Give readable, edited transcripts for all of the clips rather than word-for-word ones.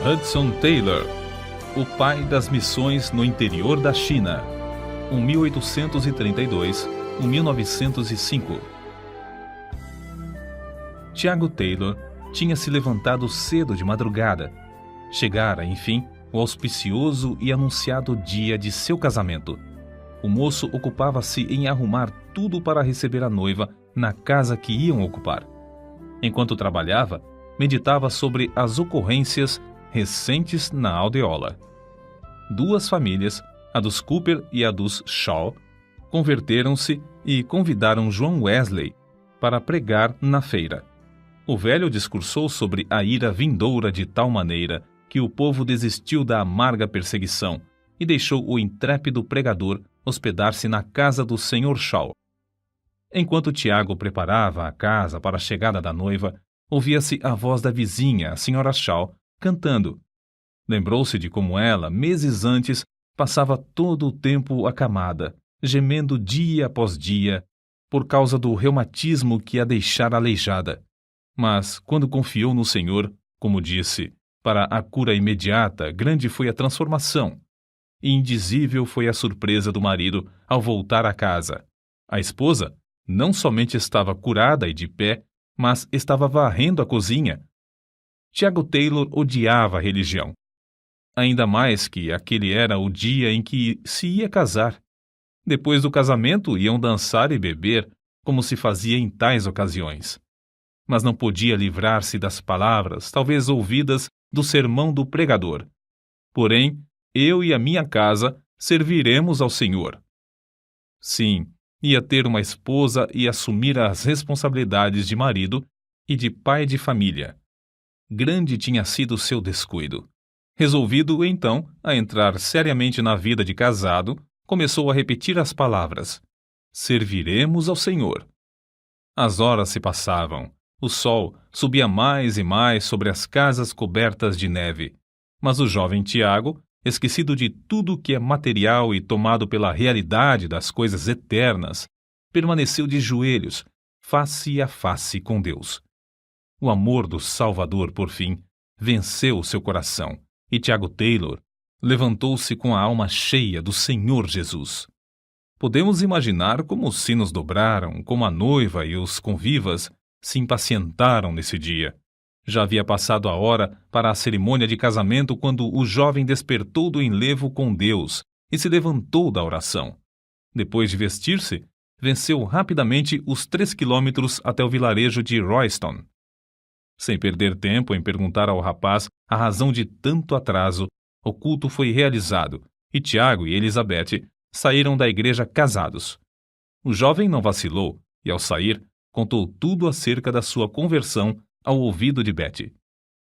Hudson Taylor, o pai das missões no interior da China, 1832-1905. Tiago Taylor tinha se levantado cedo de madrugada. Chegara, enfim, o auspicioso e anunciado dia de seu casamento. O moço ocupava-se em arrumar tudo para receber a noiva na casa que iam ocupar. Enquanto trabalhava, meditava sobre as ocorrências recentes na aldeola. Duas famílias, a dos Cooper e a dos Shaw, converteram-se e convidaram John Wesley para pregar na feira. O velho discursou sobre a ira vindoura de tal maneira que o povo desistiu da amarga perseguição e deixou o intrépido pregador hospedar-se na casa do Sr. Shaw. Enquanto Tiago preparava a casa para a chegada da noiva, ouvia-se a voz da vizinha, a Sra. Shaw, cantando. Lembrou-se de como ela, meses antes, passava todo o tempo acamada, gemendo dia após dia, por causa do reumatismo que a deixara aleijada. Mas, quando confiou no Senhor, como disse, para a cura imediata, grande foi a transformação. E indizível foi a surpresa do marido ao voltar à casa. A esposa não somente estava curada e de pé, mas estava varrendo a cozinha. Tiago Taylor odiava a religião. Ainda mais que aquele era o dia em que se ia casar. Depois do casamento, iam dançar e beber, como se fazia em tais ocasiões. Mas não podia livrar-se das palavras, talvez ouvidas, do sermão do pregador. Porém, eu e a minha casa serviremos ao Senhor. Sim, ia ter uma esposa e assumir as responsabilidades de marido e de pai de família. Grande tinha sido seu descuido. Resolvido, então, a entrar seriamente na vida de casado, começou a repetir as palavras: serviremos ao Senhor. As horas se passavam. O sol subia mais e mais sobre as casas cobertas de neve. Mas o jovem Tiago, esquecido de tudo que é material e tomado pela realidade das coisas eternas, permaneceu de joelhos, face a face com Deus. O amor do Salvador, por fim, venceu seu coração, e Tiago Taylor levantou-se com a alma cheia do Senhor Jesus. Podemos imaginar como os sinos dobraram, como a noiva e os convivas se impacientaram nesse dia. Já havia passado a hora para a cerimônia de casamento quando o jovem despertou do enlevo com Deus e se levantou da oração. Depois de vestir-se, venceu rapidamente os 3 quilômetros até o vilarejo de Royston. Sem perder tempo em perguntar ao rapaz a razão de tanto atraso, o culto foi realizado e Tiago e Elizabeth saíram da igreja casados. O jovem não vacilou e, ao sair, contou tudo acerca da sua conversão ao ouvido de Betty.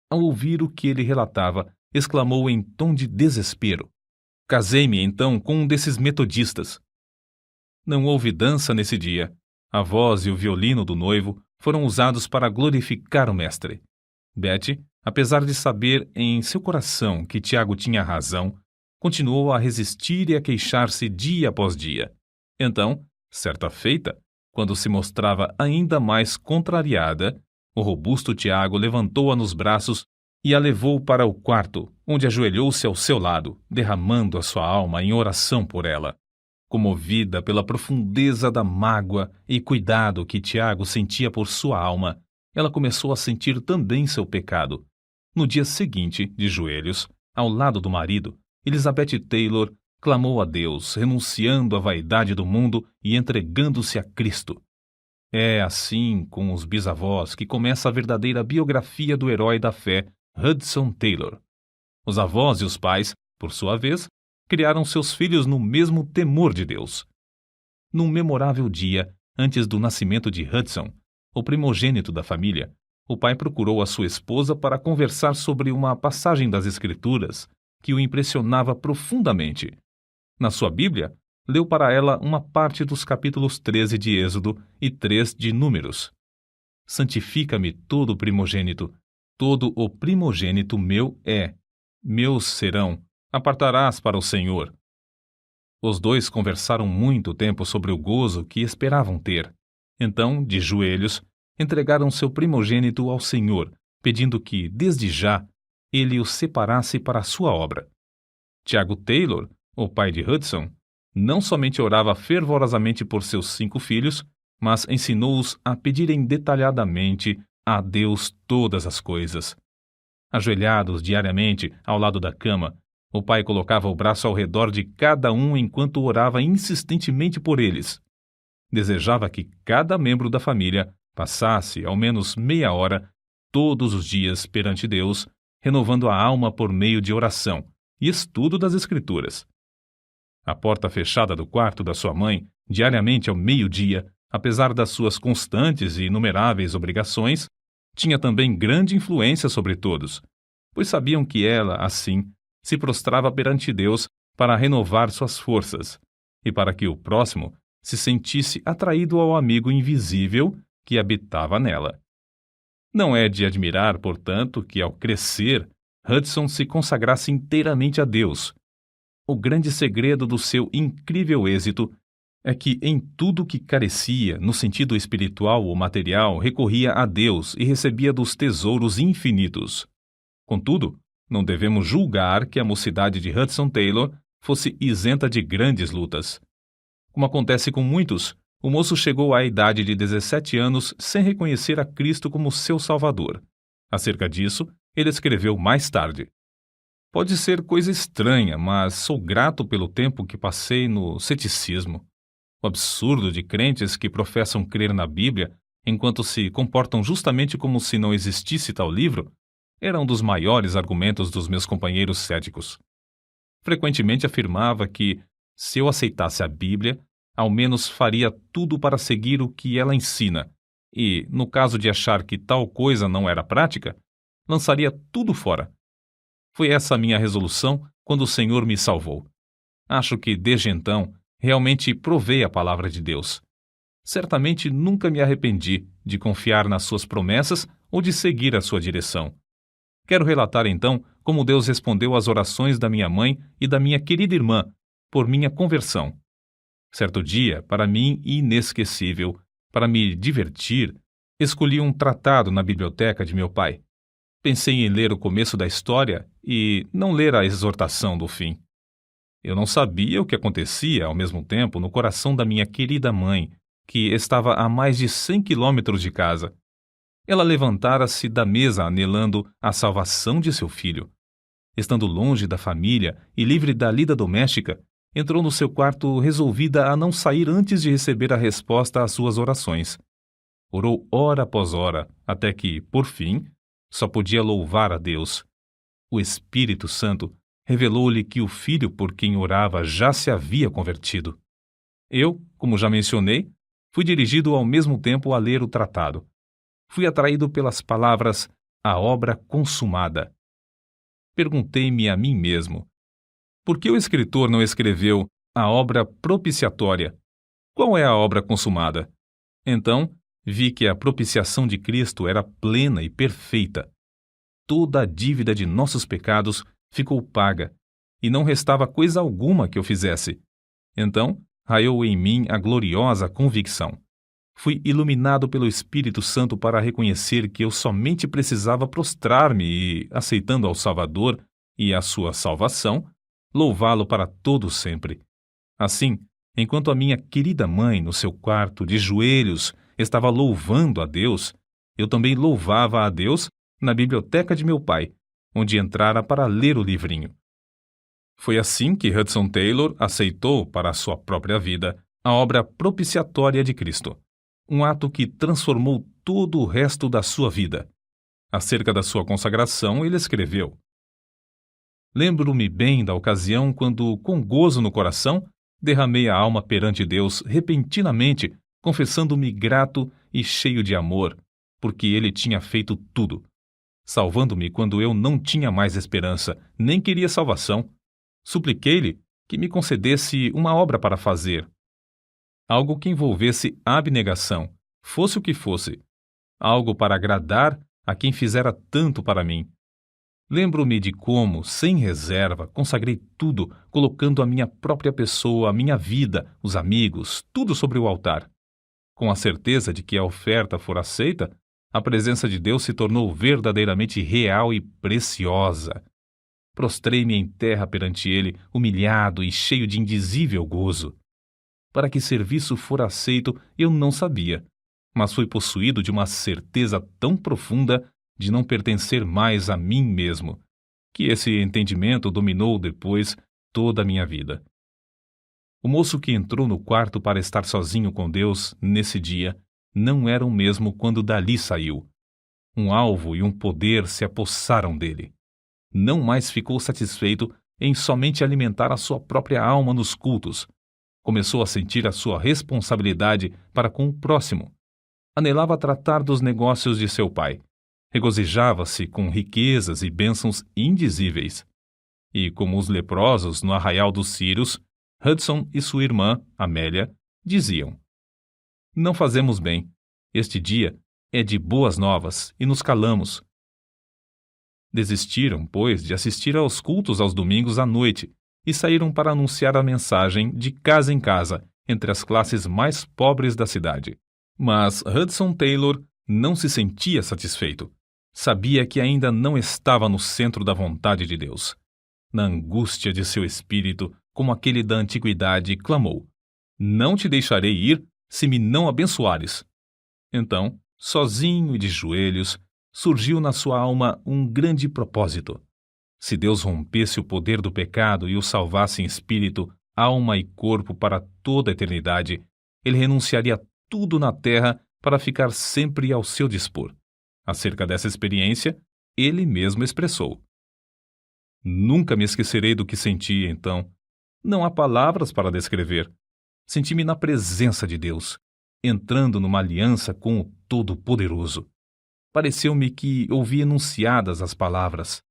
Ao ouvir o que ele relatava, exclamou em tom de desespero: casei-me então com um desses metodistas. Não houve dança nesse dia. A voz e o violino do noivo foram usados para glorificar o mestre. Betty, apesar de saber em seu coração que Tiago tinha razão, continuou a resistir e a queixar-se dia após dia. Então, certa feita, quando se mostrava ainda mais contrariada, o robusto Tiago levantou-a nos braços e a levou para o quarto, onde ajoelhou-se ao seu lado, derramando a sua alma em oração por ela. Comovida pela profundeza da mágoa e cuidado que Tiago sentia por sua alma, ela começou a sentir também seu pecado. No dia seguinte, de joelhos, ao lado do marido, Elizabeth Taylor clamou a Deus, renunciando à vaidade do mundo e entregando-se a Cristo. É assim com os bisavós que começa a verdadeira biografia do herói da fé, Hudson Taylor. Os avós e os pais, por sua vez, criaram seus filhos no mesmo temor de Deus. Num memorável dia, antes do nascimento de Hudson, o primogênito da família, o pai procurou a sua esposa para conversar sobre uma passagem das Escrituras que o impressionava profundamente. Na sua Bíblia, leu para ela uma parte dos capítulos 13 de Êxodo e 3 de Números. Santifica-me todo o primogênito, todo o primogênito meu é, meus serão, apartarás para o Senhor. Os dois conversaram muito tempo sobre o gozo que esperavam ter. Então, de joelhos, entregaram seu primogênito ao Senhor, pedindo que, desde já, ele o separasse para a sua obra. Tiago Taylor, o pai de Hudson, não somente orava fervorosamente por seus 5 filhos, mas ensinou-os a pedirem detalhadamente a Deus todas as coisas. Ajoelhados diariamente ao lado da cama, o pai colocava o braço ao redor de cada um enquanto orava insistentemente por eles. Desejava que cada membro da família passasse ao menos meia hora todos os dias perante Deus, renovando a alma por meio de oração e estudo das Escrituras. A porta fechada do quarto da sua mãe, diariamente ao meio-dia, apesar das suas constantes e inumeráveis obrigações, tinha também grande influência sobre todos, pois sabiam que ela, assim, se prostrava perante Deus para renovar suas forças e para que o próximo se sentisse atraído ao amigo invisível que habitava nela. Não é de admirar, portanto, que, ao crescer, Hudson se consagrasse inteiramente a Deus. O grande segredo do seu incrível êxito é que em tudo que carecia, no sentido espiritual ou material, recorria a Deus e recebia dos tesouros infinitos. Contudo, não devemos julgar que a mocidade de Hudson Taylor fosse isenta de grandes lutas. Como acontece com muitos, o moço chegou à idade de 17 anos sem reconhecer a Cristo como seu Salvador. Acerca disso, ele escreveu mais tarde: "Pode ser coisa estranha, mas sou grato pelo tempo que passei no ceticismo. O absurdo de crentes que professam crer na Bíblia, enquanto se comportam justamente como se não existisse tal livro, era um dos maiores argumentos dos meus companheiros céticos. Frequentemente afirmava que, se eu aceitasse a Bíblia, ao menos faria tudo para seguir o que ela ensina, e, no caso de achar que tal coisa não era prática, lançaria tudo fora. Foi essa a minha resolução quando o Senhor me salvou. Acho que, desde então, realmente provei a palavra de Deus. Certamente nunca me arrependi de confiar nas suas promessas ou de seguir a sua direção. Quero relatar, então, como Deus respondeu às orações da minha mãe e da minha querida irmã por minha conversão. Certo dia, para mim inesquecível, para me divertir, escolhi um tratado na biblioteca de meu pai. Pensei em ler o começo da história e não ler a exortação do fim. Eu não sabia o que acontecia, ao mesmo tempo, no coração da minha querida mãe, que estava a mais de 100 quilômetros de casa. Ela levantara-se da mesa anelando a salvação de seu filho. Estando longe da família e livre da lida doméstica, entrou no seu quarto resolvida a não sair antes de receber a resposta às suas orações. Orou hora após hora, até que, por fim, só podia louvar a Deus. O Espírito Santo revelou-lhe que o filho por quem orava já se havia convertido. Eu, como já mencionei, fui dirigido ao mesmo tempo a ler o tratado. Fui atraído pelas palavras "a obra consumada". Perguntei-me a mim mesmo: por que o escritor não escreveu "a obra propiciatória"? Qual é a obra consumada? Então, vi que a propiciação de Cristo era plena e perfeita. Toda a dívida de nossos pecados ficou paga, e não restava coisa alguma que eu fizesse. Então, raiou em mim a gloriosa convicção. Fui iluminado pelo Espírito Santo para reconhecer que eu somente precisava prostrar-me e, aceitando ao Salvador e a sua salvação, louvá-lo para todo sempre. Assim, enquanto a minha querida mãe, no seu quarto, de joelhos, estava louvando a Deus, eu também louvava a Deus na biblioteca de meu pai, onde entrara para ler o livrinho. Foi assim que Hudson Taylor aceitou para a sua própria vida a obra propiciatória de Cristo, um ato que transformou todo o resto da sua vida. Acerca da sua consagração, ele escreveu: "Lembro-me bem da ocasião quando, com gozo no coração, derramei a alma perante Deus repentinamente, confessando-me grato e cheio de amor, porque Ele tinha feito tudo, salvando-me quando eu não tinha mais esperança, nem queria salvação. Supliquei-lhe que me concedesse uma obra para fazer. Algo que envolvesse abnegação, fosse o que fosse. Algo para agradar a quem fizera tanto para mim. Lembro-me de como, sem reserva, consagrei tudo, colocando a minha própria pessoa, a minha vida, os amigos, tudo sobre o altar. Com a certeza de que a oferta for aceita, A presença de Deus se tornou verdadeiramente real e preciosa. Prostrei-me em terra perante ele, humilhado e cheio de indizível gozo. Para que serviço fora aceito, eu não sabia, mas fui possuído de uma certeza tão profunda de não pertencer mais a mim mesmo, que esse entendimento dominou depois toda a minha vida. O moço que entrou no quarto para estar sozinho com Deus nesse dia não era o mesmo quando dali saiu. Um alvo e um poder se apossaram dele. Não mais ficou satisfeito em somente alimentar a sua própria alma nos cultos. Começou a sentir a sua responsabilidade para com o próximo. Anelava tratar dos negócios de seu pai. Regozijava-se com riquezas e bênçãos indizíveis. E, como os leprosos no arraial dos Círios, Hudson e sua irmã, Amélia, diziam: Não fazemos bem. Este dia é de boas novas e nos calamos. Desistiram, pois, de assistir aos cultos aos domingos à noite e saíram para anunciar a mensagem de casa em casa entre as classes mais pobres da cidade. Mas Hudson Taylor não se sentia satisfeito. Sabia que ainda não estava no centro da vontade de Deus. Na angústia de seu espírito, como aquele da antiguidade, clamou: Não te deixarei ir se me não abençoares. Então, sozinho e de joelhos, surgiu na sua alma um grande propósito. Se Deus rompesse o poder do pecado e o salvasse em espírito, alma e corpo para toda a eternidade, ele renunciaria tudo na terra para ficar sempre ao seu dispor. Acerca dessa experiência, ele mesmo expressou: Nunca me esquecerei do que senti então. Não há palavras para descrever. Senti-me na presença de Deus, entrando numa aliança com o Todo-Poderoso. Pareceu-me que ouvi enunciadas as palavras: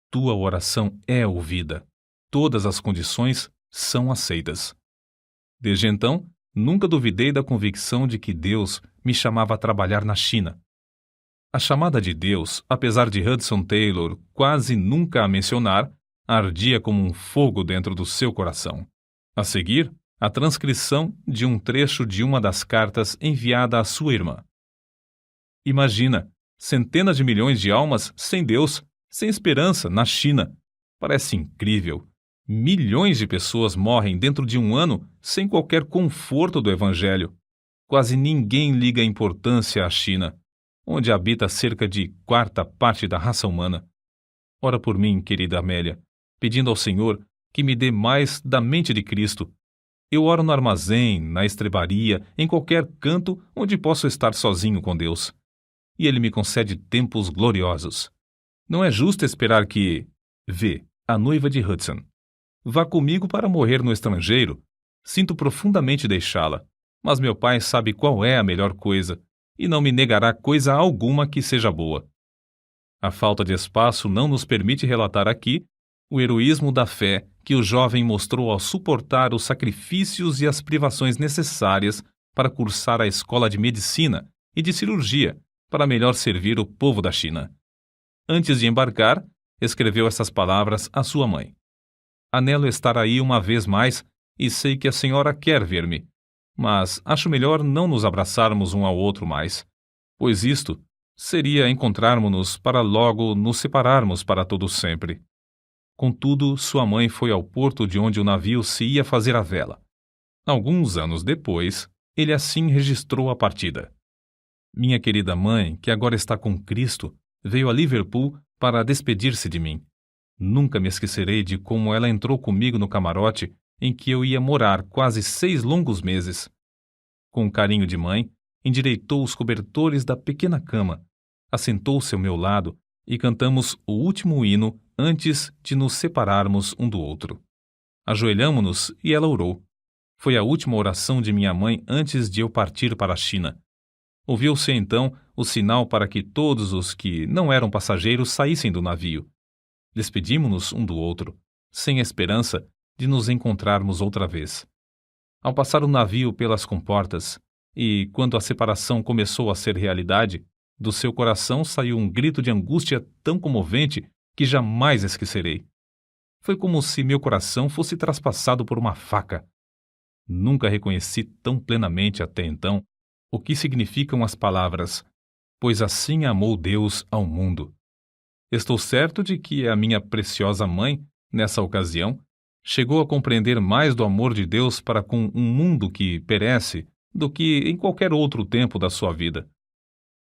Tua oração é ouvida. Todas as condições são aceitas. Desde então, nunca duvidei da convicção de que Deus me chamava a trabalhar na China. A chamada de Deus, apesar de Hudson Taylor quase nunca a mencionar, ardia como um fogo dentro do seu coração. A seguir, a transcrição de um trecho de uma das cartas enviada à sua irmã. Imagina, centenas de milhões de almas sem Deus, sem esperança, na China. Parece incrível. Milhões de pessoas morrem dentro de um ano sem qualquer conforto do Evangelho. Quase ninguém liga importância à China, onde habita cerca de quarta parte da raça humana. Ora por mim, querida Amélia, pedindo ao Senhor que me dê mais da mente de Cristo. Eu oro no armazém, na estrebaria, em qualquer canto onde posso estar sozinho com Deus. E Ele me concede tempos gloriosos. Não é justo esperar que... Vê, a noiva de Hudson. Vá comigo para morrer no estrangeiro. Sinto profundamente deixá-la, mas meu pai sabe qual é a melhor coisa, e não me negará coisa alguma que seja boa. A falta de espaço não nos permite relatar aqui o heroísmo da fé que o jovem mostrou ao suportar os sacrifícios e as privações necessárias para cursar a escola de medicina e de cirurgia para melhor servir o povo da China. Antes de embarcar, escreveu essas palavras à sua mãe: Anelo estar aí uma vez mais e sei que a senhora quer ver-me, mas acho melhor não nos abraçarmos um ao outro mais, pois isto seria encontrarmos-nos para logo nos separarmos para todo sempre. Contudo, sua mãe foi ao porto de onde o navio se ia fazer a vela. Alguns anos depois, ele assim registrou a partida. Minha querida mãe, que agora está com Cristo, veio a Liverpool para despedir-se de mim. Nunca me esquecerei de como ela entrou comigo no camarote em que eu ia morar quase 6 longos meses. Com carinho de mãe, endireitou os cobertores da pequena cama, assentou-se ao meu lado e cantamos o último hino antes de nos separarmos um do outro. Ajoelhamo-nos e ela orou. Foi a última oração de minha mãe antes de eu partir para a China. Ouviu-se então o sinal para que todos os que não eram passageiros saíssem do navio. Despedimo-nos um do outro, sem esperança de nos encontrarmos outra vez. Ao passar o navio pelas comportas, e quando a separação começou a ser realidade, do seu coração saiu um grito de angústia tão comovente que jamais esquecerei. Foi como se meu coração fosse traspassado por uma faca. Nunca reconheci tão plenamente até então o que significam as palavras: pois assim amou Deus ao mundo. Estou certo de que a minha preciosa mãe, nessa ocasião, chegou a compreender mais do amor de Deus para com um mundo que perece do que em qualquer outro tempo da sua vida.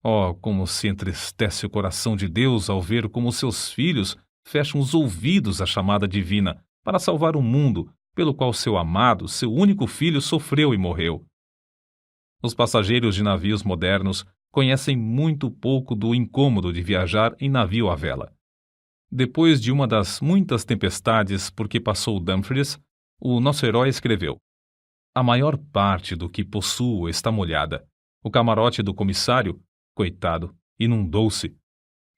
Oh, como se entristece o coração de Deus ao ver como seus filhos fecham os ouvidos à chamada divina para salvar o mundo pelo qual seu amado, seu único filho, sofreu e morreu. Os passageiros de navios modernos conhecem muito pouco do incômodo de viajar em navio à vela. Depois de uma das muitas tempestades por que passou Dumfries, o nosso herói escreveu: "A maior parte do que possuo está molhada. O camarote do comissário, coitado, inundou-se.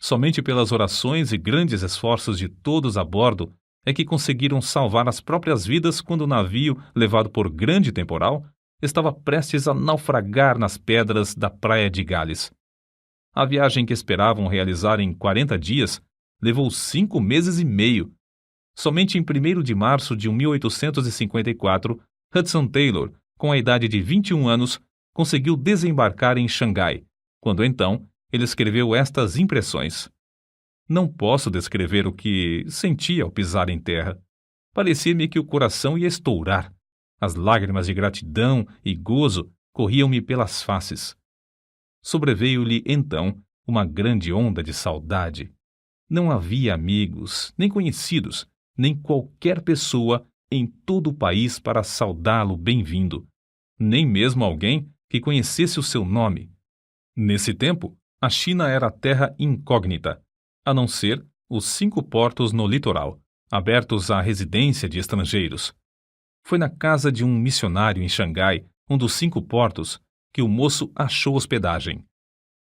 Somente pelas orações e grandes esforços de todos a bordo é que conseguiram salvar as próprias vidas quando o navio, levado por grande temporal, estava prestes a naufragar nas pedras da praia de Gales. A viagem que esperavam realizar em 40 dias levou 5 meses e meio. Somente em 1º de março de 1854, Hudson Taylor, com a idade de 21 anos, conseguiu desembarcar em Xangai, quando então ele escreveu estas impressões. Não posso descrever o que senti ao pisar em terra. Parecia-me que o coração ia estourar. As lágrimas de gratidão e gozo corriam-me pelas faces. Sobreveio-lhe, então, uma grande onda de saudade. Não havia amigos, nem conhecidos, nem qualquer pessoa em todo o país para saudá-lo bem-vindo, nem mesmo alguém que conhecesse o seu nome. Nesse tempo, a China era terra incógnita, a não ser os 5 portos no litoral, abertos à residência de estrangeiros. Foi na casa de um missionário em Xangai, um dos 5 portos, que o moço achou hospedagem.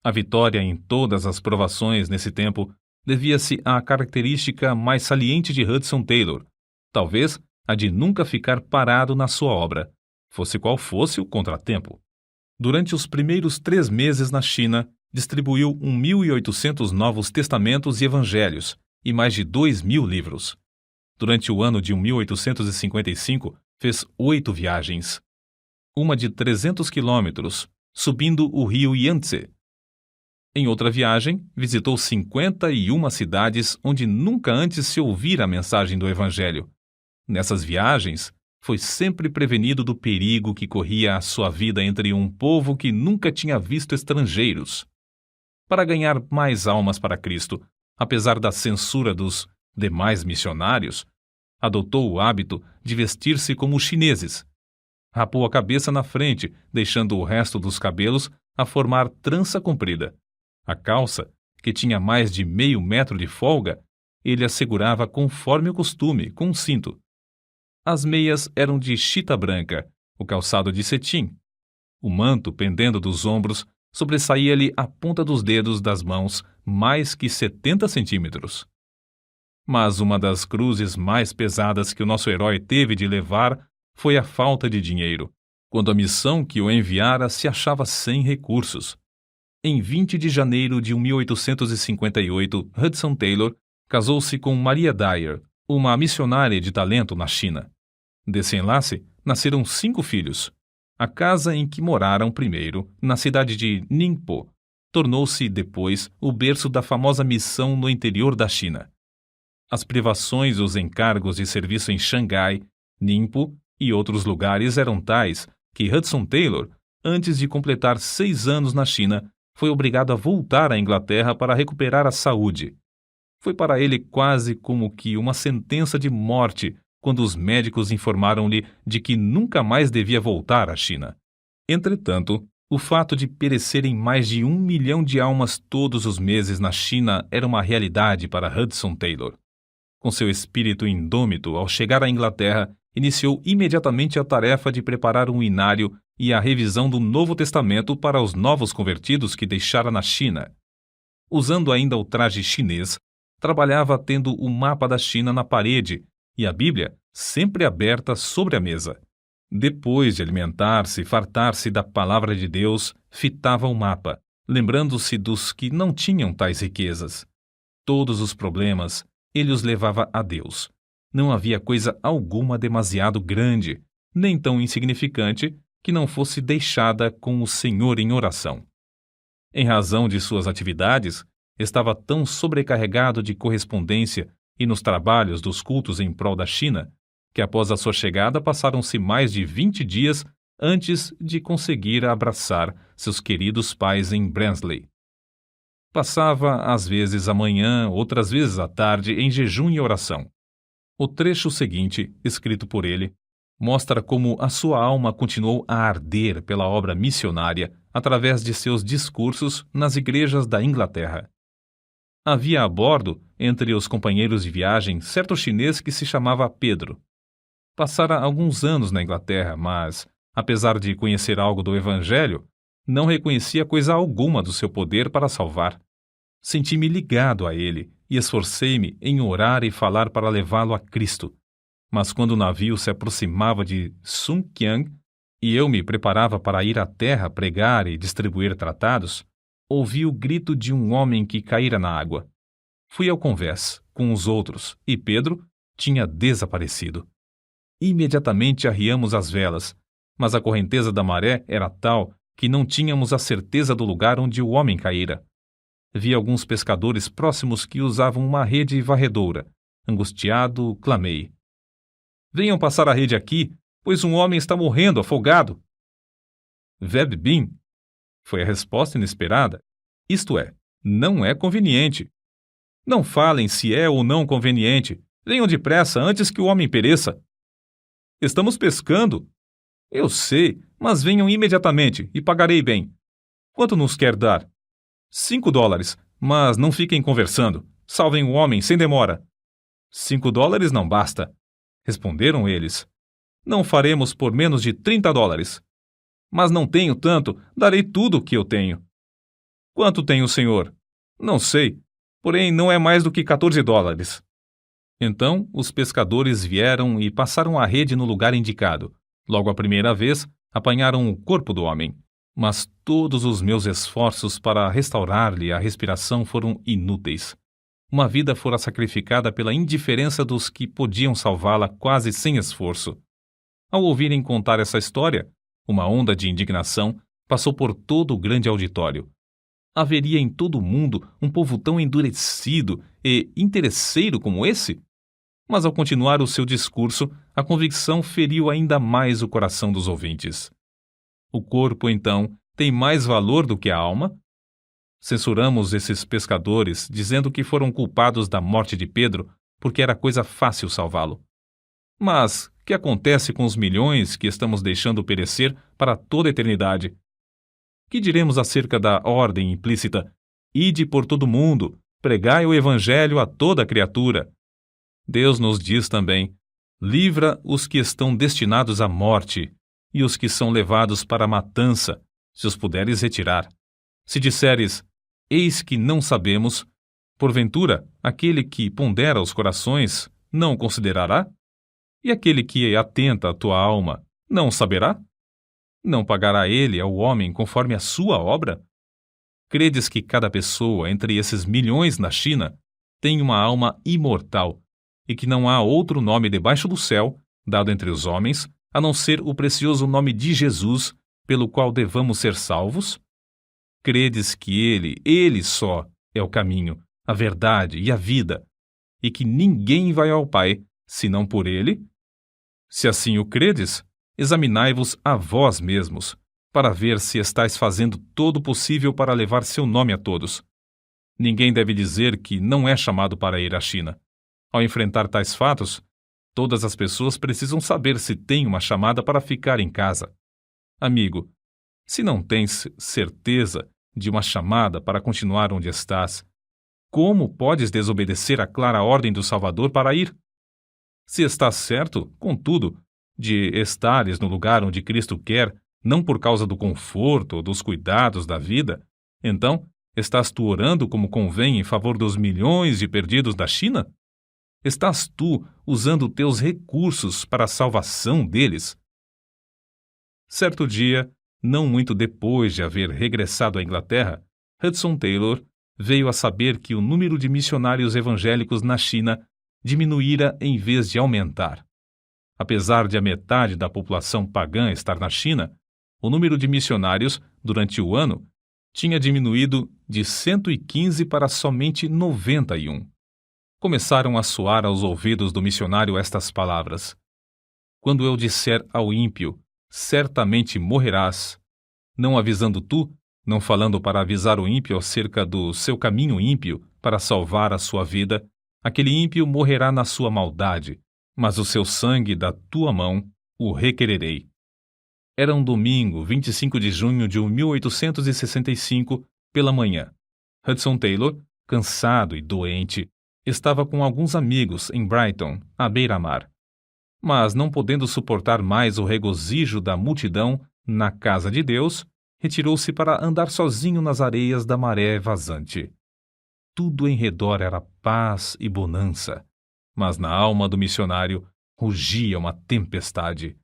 A vitória em todas as provações nesse tempo devia-se à característica mais saliente de Hudson Taylor, talvez a de nunca ficar parado na sua obra, fosse qual fosse o contratempo. Durante os primeiros 3 meses na China, distribuiu 1.800 novos testamentos e evangelhos e mais de 2.000 livros. Durante o ano de 1855, fez 8 viagens. Uma de 300 quilômetros, subindo o rio Yangtze. Em outra viagem, visitou 51 cidades onde nunca antes se ouvira a mensagem do Evangelho. Nessas viagens, foi sempre prevenido do perigo que corria a sua vida entre um povo que nunca tinha visto estrangeiros. Para ganhar mais almas para Cristo, apesar da censura dos demais missionários, adotou o hábito de vestir-se como os chineses. Rapou a cabeça na frente, deixando o resto dos cabelos a formar trança comprida. A calça, que tinha mais de meio metro de folga, ele assegurava conforme o costume, com um cinto. As meias eram de chita branca, o calçado de cetim. O manto, pendendo dos ombros, sobressaía-lhe a ponta dos dedos das mãos mais que 70 centímetros. Mas uma das cruzes mais pesadas que o nosso herói teve de levar foi a falta de dinheiro, quando a missão que o enviara se achava sem recursos. Em 20 de janeiro de 1858, Hudson Taylor casou-se com Maria Dyer, uma missionária de talento na China. Desse enlace, nasceram 5 filhos. A casa em que moraram primeiro, na cidade de Ningpo, tornou-se depois o berço da famosa missão no interior da China. As privações e os encargos de serviço em Xangai, Ningpo e outros lugares eram tais que Hudson Taylor, antes de completar 6 anos na China, foi obrigado a voltar à Inglaterra para recuperar a saúde. Foi para ele quase como que uma sentença de morte quando os médicos informaram-lhe de que nunca mais devia voltar à China. Entretanto, o fato de perecerem mais de 1 milhão de almas todos os meses na China era uma realidade para Hudson Taylor. Com seu espírito indômito, ao chegar à Inglaterra, iniciou imediatamente a tarefa de preparar um inário e a revisão do Novo Testamento para os novos convertidos que deixara na China. Usando ainda o traje chinês, trabalhava tendo o mapa da China na parede e a Bíblia sempre aberta sobre a mesa. Depois de alimentar-se e fartar-se da palavra de Deus, fitava o mapa, lembrando-se dos que não tinham tais riquezas. Todos os problemas ele os levava a Deus. Não havia coisa alguma demasiado grande, nem tão insignificante, que não fosse deixada com o Senhor em oração. Em razão de suas atividades, estava tão sobrecarregado de correspondência e nos trabalhos dos cultos em prol da China, que após a sua chegada passaram-se mais de 20 dias antes de conseguir abraçar seus queridos pais em Barnsley. Passava às vezes a manhã, outras vezes à tarde, em jejum e oração. O trecho seguinte, escrito por ele, mostra como a sua alma continuou a arder pela obra missionária através de seus discursos nas igrejas da Inglaterra. Havia a bordo, entre os companheiros de viagem, certo chinês que se chamava Pedro. Passara alguns anos na Inglaterra, mas, apesar de conhecer algo do Evangelho, não reconhecia coisa alguma do seu poder para salvar. Senti-me ligado a ele e esforcei-me em orar e falar para levá-lo a Cristo. Mas quando o navio se aproximava de Sunqiang e eu me preparava para ir à terra pregar e distribuir tratados, ouvi o grito de um homem que caíra na água. Fui ao convés com os outros e Pedro tinha desaparecido. Imediatamente arriamos as velas, mas a correnteza da maré era tal que não tínhamos a certeza do lugar onde o homem caíra. Vi alguns pescadores próximos que usavam uma rede varredora. Angustiado, clamei: "Venham passar a rede aqui, pois um homem está morrendo afogado." "Veb bin", foi a resposta inesperada. Isto é, não é conveniente. Não falem se é ou não conveniente. Venham depressa antes que o homem pereça. Estamos pescando. Eu sei, mas venham imediatamente e pagarei bem. Quanto nos quer dar? $5, mas não fiquem conversando. Salvem o homem sem demora. $5 não basta, responderam eles. Não faremos por menos de $30. Mas não tenho tanto, darei tudo o que eu tenho. Quanto tem o senhor? Não sei, porém não é mais do que $14. Então os pescadores vieram e passaram a rede no lugar indicado. Logo a primeira vez, apanharam o corpo do homem. Mas todos os meus esforços para restaurar-lhe a respiração foram inúteis. Uma vida fora sacrificada pela indiferença dos que podiam salvá-la quase sem esforço. Ao ouvirem contar essa história, uma onda de indignação passou por todo o grande auditório. Haveria em todo o mundo um povo tão endurecido e interesseiro como esse? Mas ao continuar o seu discurso, a convicção feriu ainda mais o coração dos ouvintes. O corpo, então, tem mais valor do que a alma? Censuramos esses pescadores, dizendo que foram culpados da morte de Pedro porque era coisa fácil salvá-lo. Mas o que acontece com os milhões que estamos deixando perecer para toda a eternidade? Que diremos acerca da ordem implícita: "Ide por todo o mundo, pregai o evangelho a toda criatura"? Deus nos diz também: "Livra os que estão destinados à morte e os que são levados para a matança, se os puderes retirar." Se disseres: "Eis que não sabemos", porventura, aquele que pondera os corações não o considerará? E aquele que atenta a tua alma não o saberá? Não pagará ele ao homem conforme a sua obra? Credes que cada pessoa entre esses milhões na China tem uma alma imortal e que não há outro nome debaixo do céu, dado entre os homens, a não ser o precioso nome de Jesus, pelo qual devamos ser salvos? Credes que ele só, é o caminho, a verdade e a vida, e que ninguém vai ao Pai, senão por ele? Se assim o credes, examinai-vos a vós mesmos, para ver se estáis fazendo todo o possível para levar seu nome a todos. Ninguém deve dizer que não é chamado para ir à China. Ao enfrentar tais fatos, todas as pessoas precisam saber se têm uma chamada para ficar em casa. Amigo, se não tens certeza de uma chamada para continuar onde estás, como podes desobedecer à clara ordem do Salvador para ir? Se estás certo, contudo, de estares no lugar onde Cristo quer, não por causa do conforto ou dos cuidados da vida, então estás tu orando como convém em favor dos milhões de perdidos da China? Estás tu usando teus recursos para a salvação deles? Certo dia, não muito depois de haver regressado à Inglaterra, Hudson Taylor veio a saber que o número de missionários evangélicos na China diminuíra em vez de aumentar. Apesar de a metade da população pagã estar na China, o número de missionários, durante o ano, tinha diminuído de 115 para somente 91. Começaram a soar aos ouvidos do missionário estas palavras: quando eu disser ao ímpio, certamente morrerás, não avisando tu, não falando para avisar o ímpio acerca do seu caminho ímpio para salvar a sua vida, aquele ímpio morrerá na sua maldade, mas o seu sangue da tua mão o requererei. Era um domingo, 25 de junho de 1865, pela manhã. Hudson Taylor, cansado e doente, estava com alguns amigos em Brighton, à beira-mar. Mas, não podendo suportar mais o regozijo da multidão na casa de Deus, retirou-se para andar sozinho nas areias da maré vazante. Tudo em redor era paz e bonança, mas na alma do missionário rugia uma tempestade.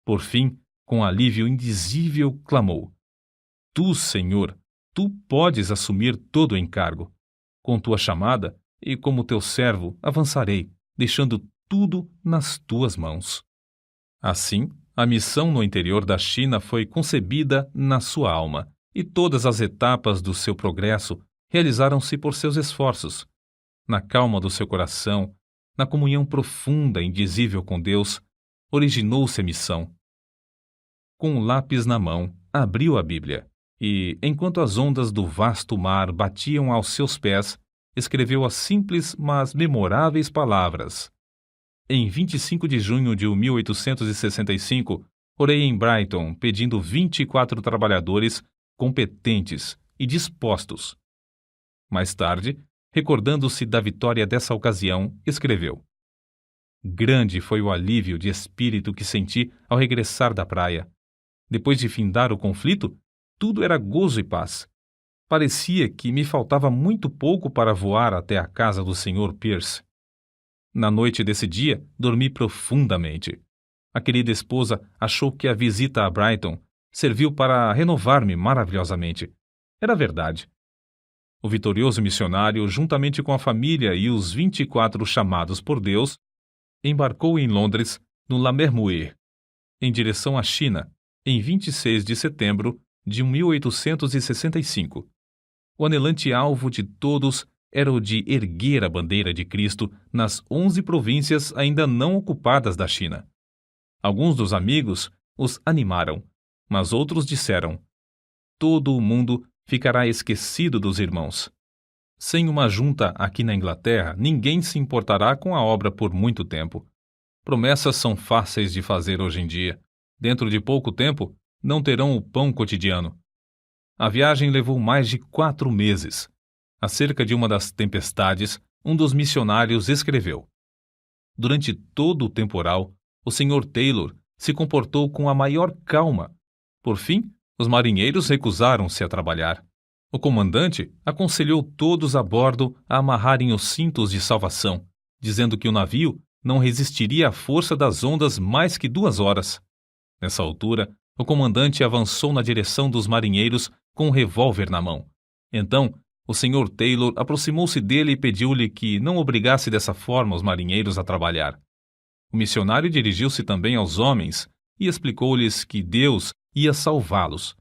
Por fim, com alívio indizível, clamou: Tu, Senhor, tu podes assumir todo o encargo. Com tua chamada, e como teu servo, avançarei, deixando tudo nas tuas mãos. Assim, a missão no interior da China foi concebida na sua alma, e todas as etapas do seu progresso realizaram-se por seus esforços. Na calma do seu coração, na comunhão profunda e indizível com Deus, originou-se a missão. Com o lápis na mão, abriu a Bíblia e, enquanto as ondas do vasto mar batiam aos seus pés, escreveu as simples, mas memoráveis palavras: em 25 de junho de 1865, orei em Brighton pedindo 24 trabalhadores competentes e dispostos. Mais tarde, recordando-se da vitória dessa ocasião, escreveu: grande foi o alívio de espírito que senti ao regressar da praia. Depois de findar o conflito, tudo era gozo e paz. Parecia que me faltava muito pouco para voar até a casa do Sr. Pierce. Na noite desse dia, dormi profundamente. A querida esposa achou que a visita a Brighton serviu para renovar-me maravilhosamente. Era verdade. O vitorioso missionário, juntamente com a família e os 24 chamados por Deus, embarcou em Londres, no Lamermuir, em direção à China, em 26 de setembro de 1865. O anelante alvo de todos era o de erguer a bandeira de Cristo nas 11 províncias ainda não ocupadas da China. Alguns dos amigos os animaram, mas outros disseram: todo o mundo ficará esquecido dos irmãos. Sem uma junta aqui na Inglaterra, ninguém se importará com a obra por muito tempo. Promessas são fáceis de fazer hoje em dia. Dentro de pouco tempo, não terão o pão cotidiano. A viagem levou mais de 4 meses. Acerca de uma das tempestades, um dos missionários escreveu: durante todo o temporal, o Sr. Taylor se comportou com a maior calma. Por fim, os marinheiros recusaram-se a trabalhar. O comandante aconselhou todos a bordo a amarrarem os cintos de salvação, dizendo que o navio não resistiria à força das ondas mais que 2 horas. Nessa altura, o comandante avançou na direção dos marinheiros com um revólver na mão. Então, o Sr. Taylor aproximou-se dele e pediu-lhe que não obrigasse dessa forma os marinheiros a trabalhar. O missionário dirigiu-se também aos homens e explicou-lhes que Deus ia salvá-los,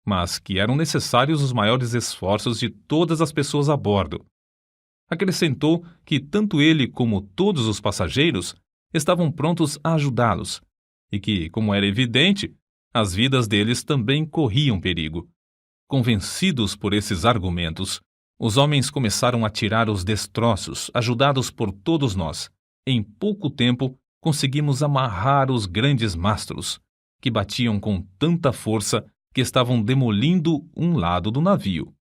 mas que eram necessários os maiores esforços de todas as pessoas a bordo. Acrescentou que tanto ele como todos os passageiros estavam prontos a ajudá-los, e que, como era evidente, as vidas deles também corriam perigo. Convencidos por esses argumentos, os homens começaram a tirar os destroços, ajudados por todos nós. Em pouco tempo, conseguimos amarrar os grandes mastros, que batiam com tanta força que estavam demolindo um lado do navio.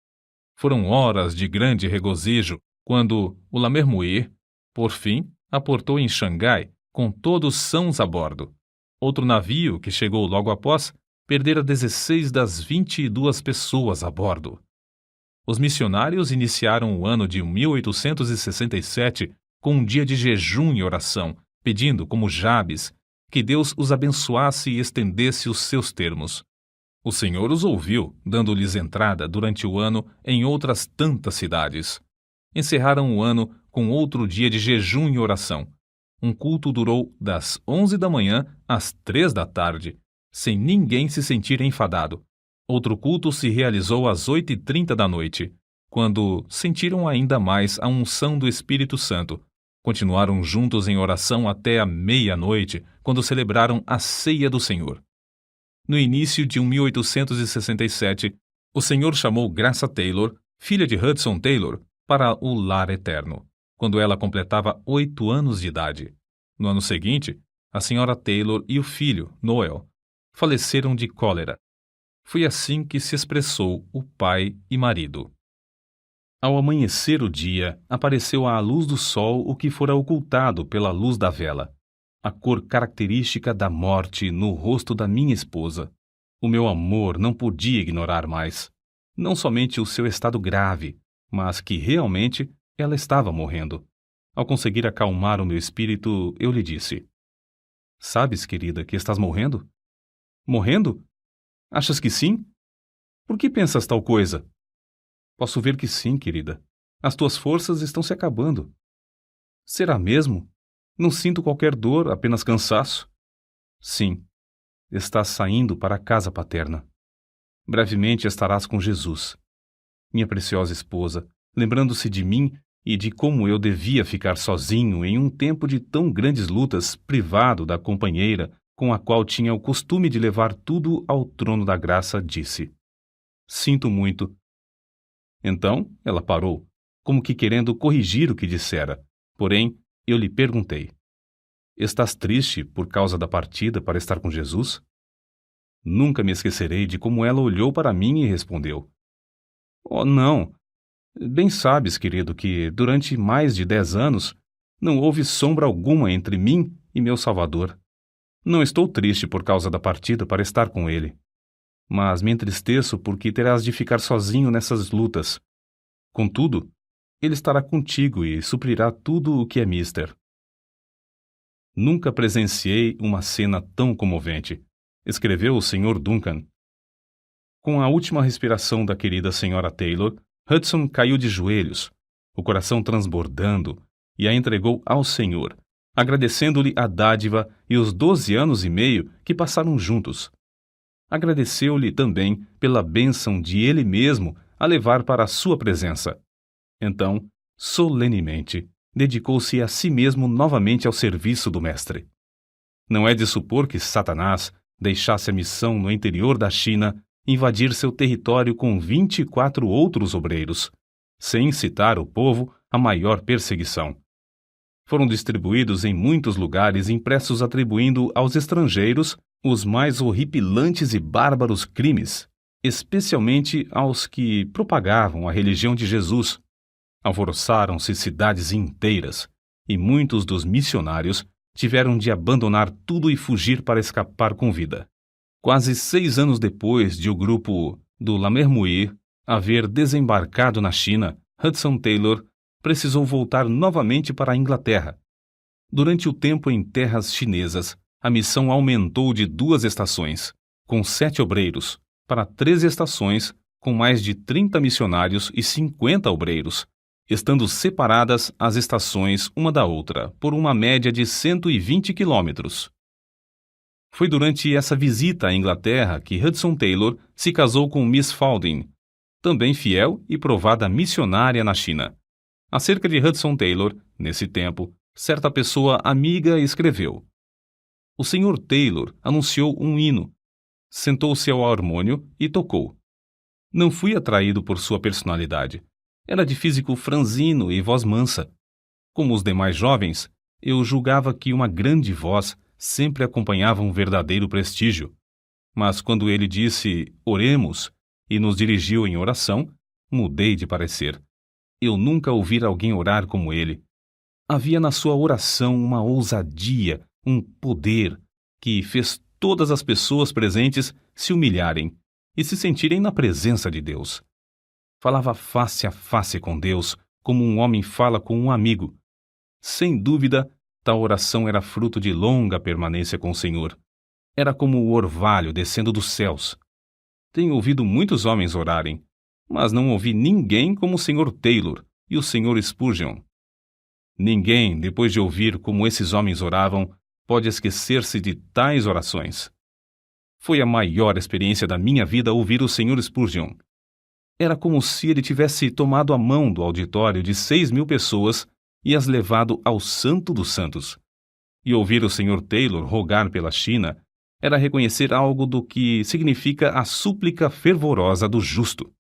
Foram horas de grande regozijo quando o Lamermuir, por fim, aportou em Xangai com todos sãos a bordo. Outro navio, que chegou logo após, perdera 16 das 22 pessoas a bordo. Os missionários iniciaram o ano de 1867 com um dia de jejum e oração, pedindo, como Jabes, que Deus os abençoasse e estendesse os seus termos. O Senhor os ouviu, dando-lhes entrada durante o ano em outras tantas cidades. Encerraram o ano com outro dia de jejum e oração. Um culto durou das 11 da manhã às 3 da tarde, sem ninguém se sentir enfadado. Outro culto se realizou às 8h30 da noite, quando sentiram ainda mais a unção do Espírito Santo. Continuaram juntos em oração até a meia-noite, quando celebraram a Ceia do Senhor. No início de 1867, o Senhor chamou Graça Taylor, filha de Hudson Taylor, para o lar eterno, quando ela completava 8 anos de idade. No ano seguinte, a senhora Taylor e o filho, Noel, faleceram de cólera. Foi assim que se expressou o pai e marido. Ao amanhecer o dia, apareceu à luz do sol o que fora ocultado pela luz da vela, a cor característica da morte no rosto da minha esposa. O meu amor não podia ignorar mais, não somente o seu estado grave, mas que realmente ela estava morrendo. Ao conseguir acalmar o meu espírito, eu lhe disse: "Sabes, querida, que estás morrendo?" "Morrendo? Achas que sim? Por que pensas tal coisa?" "Posso ver que sim, querida. As tuas forças estão se acabando." "Será mesmo? Não sinto qualquer dor, apenas cansaço." "Sim. Estás saindo para a casa paterna. Brevemente estarás com Jesus." Minha preciosa esposa, lembrando-se de mim e de como eu devia ficar sozinho em um tempo de tão grandes lutas, privado da companheira com a qual tinha o costume de levar tudo ao trono da graça, disse: "Sinto muito." Então ela parou, como que querendo corrigir o que dissera. Porém, eu lhe perguntei: "Estás triste por causa da partida para estar com Jesus?" Nunca me esquecerei de como ela olhou para mim e respondeu: "Oh, não. Bem sabes, querido, que durante mais de 10 anos não houve sombra alguma entre mim e meu Salvador. Não estou triste por causa da partida para estar com ele, mas me entristeço porque terás de ficar sozinho nessas lutas. Contudo, ele estará contigo e suprirá tudo o que é mister." Nunca presenciei uma cena tão comovente, escreveu o Sr. Duncan. Com a última respiração da querida Sra. Taylor, Hudson caiu de joelhos, o coração transbordando, e a entregou ao Senhor, agradecendo-lhe a dádiva e os 12 anos e meio que passaram juntos. Agradeceu-lhe também pela bênção de ele mesmo a levar para a sua presença. Então, solenemente, dedicou-se a si mesmo novamente ao serviço do Mestre. Não é de supor que Satanás deixasse a missão no interior da China invadir seu território com 24 outros obreiros, sem incitar o povo à maior perseguição. Foram distribuídos em muitos lugares impressos atribuindo aos estrangeiros os mais horripilantes e bárbaros crimes, especialmente aos que propagavam a religião de Jesus. Alvoroçaram-se cidades inteiras, e muitos dos missionários tiveram de abandonar tudo e fugir para escapar com vida. Quase 6 anos depois de o grupo do Lamermuir haver desembarcado na China, Hudson Taylor precisou voltar novamente para a Inglaterra. Durante o tempo em terras chinesas, a missão aumentou de 2 estações, com 7 obreiros, para 13 estações, com mais de 30 missionários e 50 obreiros, estando separadas as estações uma da outra por uma média de 120 quilômetros. Foi durante essa visita à Inglaterra que Hudson Taylor se casou com Miss Falding, também fiel e provada missionária na China. Acerca de Hudson Taylor, nesse tempo, certa pessoa amiga escreveu: "O Sr. Taylor anunciou um hino, sentou-se ao harmônio e tocou. Não fui atraído por sua personalidade. Era de físico franzino e voz mansa. Como os demais jovens, eu julgava que uma grande voz sempre acompanhava um verdadeiro prestígio. Mas quando ele disse 'oremos' e nos dirigiu em oração, mudei de parecer. Eu nunca ouvira alguém orar como ele. Havia na sua oração uma ousadia, um poder, que fez todas as pessoas presentes se humilharem e se sentirem na presença de Deus. Falava face a face com Deus, como um homem fala com um amigo. Sem dúvida, tal oração era fruto de longa permanência com o Senhor. Era como o orvalho descendo dos céus. Tenho ouvido muitos homens orarem, mas não ouvi ninguém como o Sr. Taylor e o Sr. Spurgeon. Ninguém, depois de ouvir como esses homens oravam, pode esquecer-se de tais orações. Foi a maior experiência da minha vida ouvir o Sr. Spurgeon. Era como se ele tivesse tomado a mão do auditório de 6.000 pessoas e as levado ao Santo dos Santos. E ouvir o Sr. Taylor rogar pela China era reconhecer algo do que significa a súplica fervorosa do justo.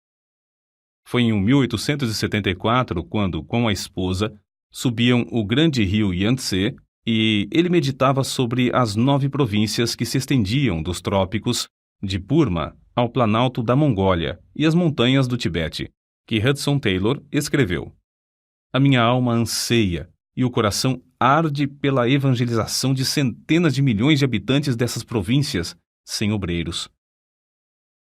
Foi em 1874 quando, com a esposa, subiam o grande rio Yangtze e ele meditava sobre as 9 províncias que se estendiam dos trópicos de Burma ao planalto da Mongólia e as montanhas do Tibete, que Hudson Taylor escreveu. A minha alma anseia e o coração arde pela evangelização de centenas de milhões de habitantes dessas províncias sem obreiros.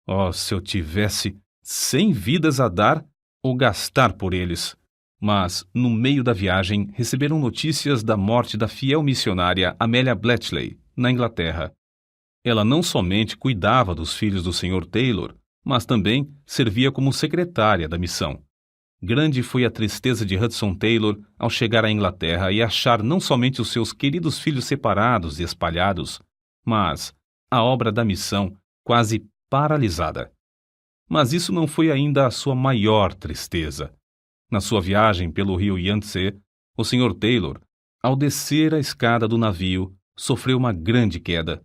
Oh, se eu tivesse 100 vidas a dar ou gastar por eles! Mas, no meio da viagem, receberam notícias da morte da fiel missionária Amelia Bletchley, na Inglaterra. Ela não somente cuidava dos filhos do Sr. Taylor, mas também servia como secretária da missão. Grande foi a tristeza de Hudson Taylor ao chegar à Inglaterra e achar não somente os seus queridos filhos separados e espalhados, mas a obra da missão quase paralisada. Mas isso não foi ainda a sua maior tristeza. Na sua viagem pelo rio Yangtze, o Sr. Taylor, ao descer a escada do navio, sofreu uma grande queda.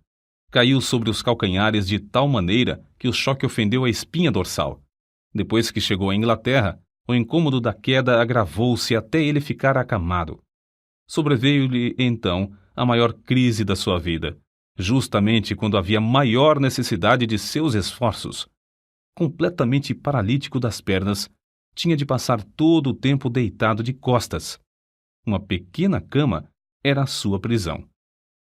Caiu sobre os calcanhares de tal maneira que o choque ofendeu a espinha dorsal. Depois que chegou à Inglaterra, o incômodo da queda agravou-se até ele ficar acamado. Sobreveio-lhe, então, a maior crise da sua vida, justamente quando havia maior necessidade de seus esforços. Completamente paralítico das pernas, tinha de passar todo o tempo deitado de costas. Uma pequena cama era a sua prisão.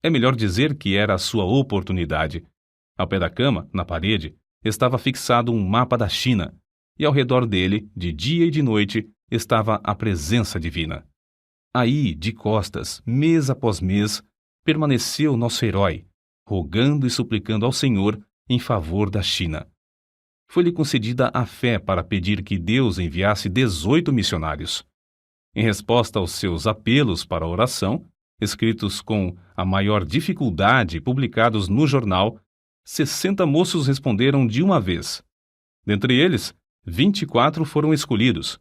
É melhor dizer que era a sua oportunidade. Ao pé da cama, na parede, estava fixado um mapa da China, e ao redor dele, de dia e de noite, estava a presença divina. Aí, de costas, mês após mês, permaneceu nosso herói, rogando e suplicando ao Senhor em favor da China. Foi-lhe concedida a fé para pedir que Deus enviasse 18 missionários. Em resposta aos seus apelos para a oração, escritos com a maior dificuldade e publicados no jornal, 60 moços responderam de uma vez. Dentre eles, 24 foram escolhidos.